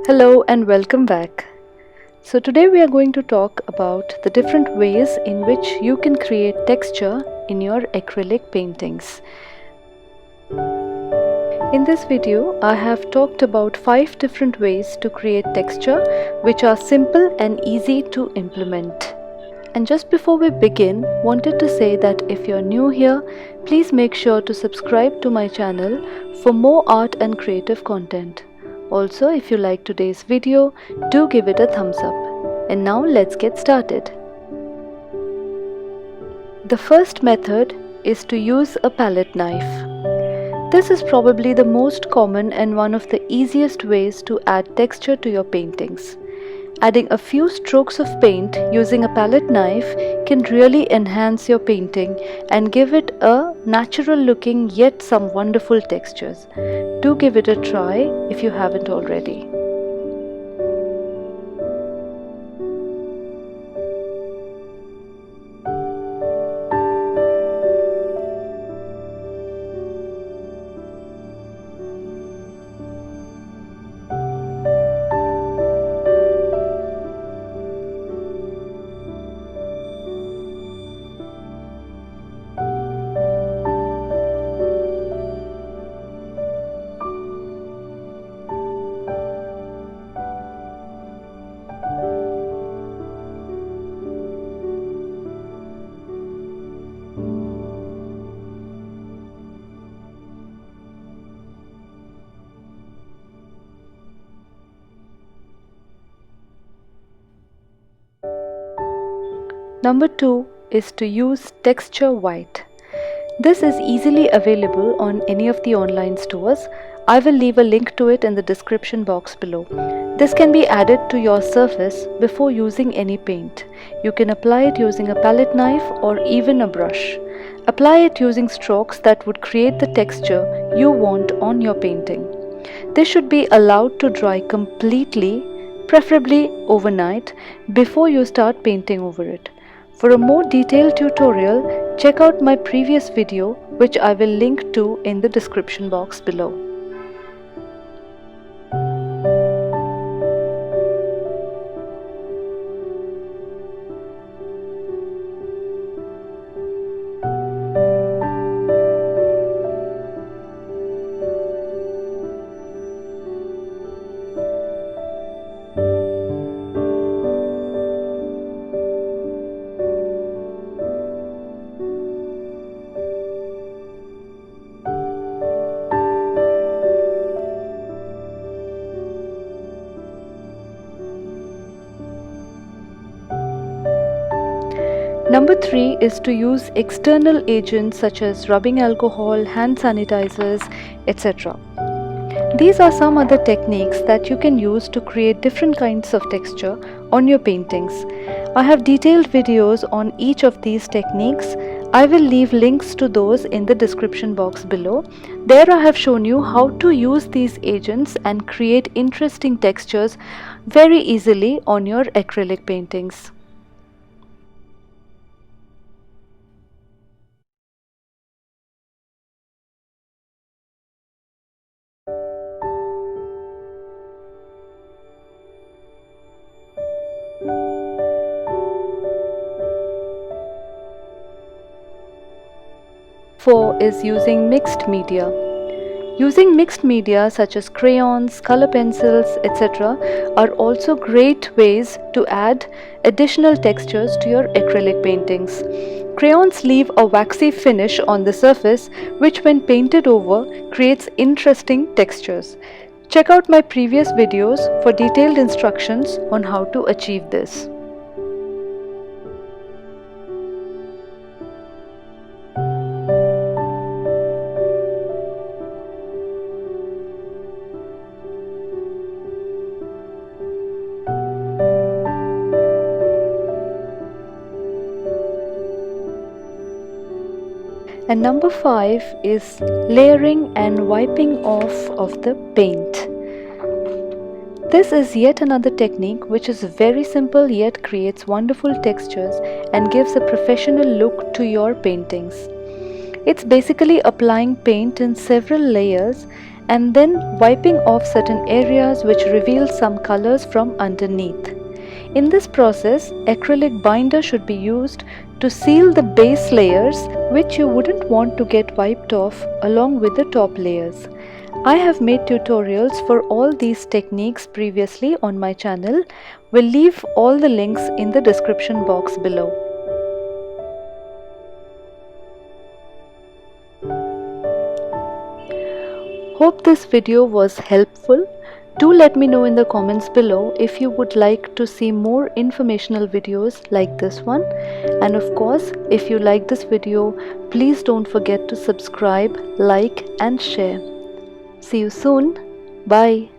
Hello and welcome back. So today we are going to talk about the different ways in which you can create texture in your acrylic paintings. In this video, I have talked about 5 different ways to create texture which are simple and easy to implement. And just before we begin, wanted to say that if you're new here, please make sure to subscribe to my channel for more art and creative content. Also, if you like today's video, do give it a thumbs up. And now let's get started. The first method is to use a palette knife. This is probably the most common and one of the easiest ways to add texture to your paintings. Adding a few strokes of paint using a palette knife can really enhance your painting and give it a natural looking yet some wonderful textures. Do give it a try if you haven't already. Number 2 is to use texture white. This is easily available on any of the online stores. I will leave a link to it in the description box below. This can be added to your surface before using any paint. You can apply it using a palette knife or even a brush. Apply it using strokes that would create the texture you want on your painting. This should be allowed to dry completely, preferably overnight, before you start painting over it. For a more detailed tutorial, check out my previous video, which I will link to in the description box below. Number 3 is to use external agents such as rubbing alcohol, hand sanitizers, etc. These are some other techniques that you can use to create different kinds of texture on your paintings. I have detailed videos on each of these techniques. I will leave links to those in the description box below. There I have shown you how to use these agents and create interesting textures very easily on your acrylic paintings. Four is using mixed media. Using mixed media such as crayons, color pencils, etc. are also great ways to add additional textures to your acrylic paintings. Crayons leave a waxy finish on the surface which when painted over creates interesting textures. Check out my previous videos for detailed instructions on how to achieve this. And number 5 is layering and wiping off of the paint. This is yet another technique which is very simple yet creates wonderful textures and gives a professional look to your paintings. It's basically applying paint in several layers and then wiping off certain areas which reveal some colors from underneath. In this process, acrylic binder should be used to seal the base layers which you wouldn't want to get wiped off along with the top layers. I have made tutorials for all these techniques previously on my channel. We'll leave all the links in the description box below. Hope this video was helpful. Do let me know in the comments below if you would like to see more informational videos like this one. And of course, if you like this video, please don't forget to subscribe, like and share. See you soon. Bye.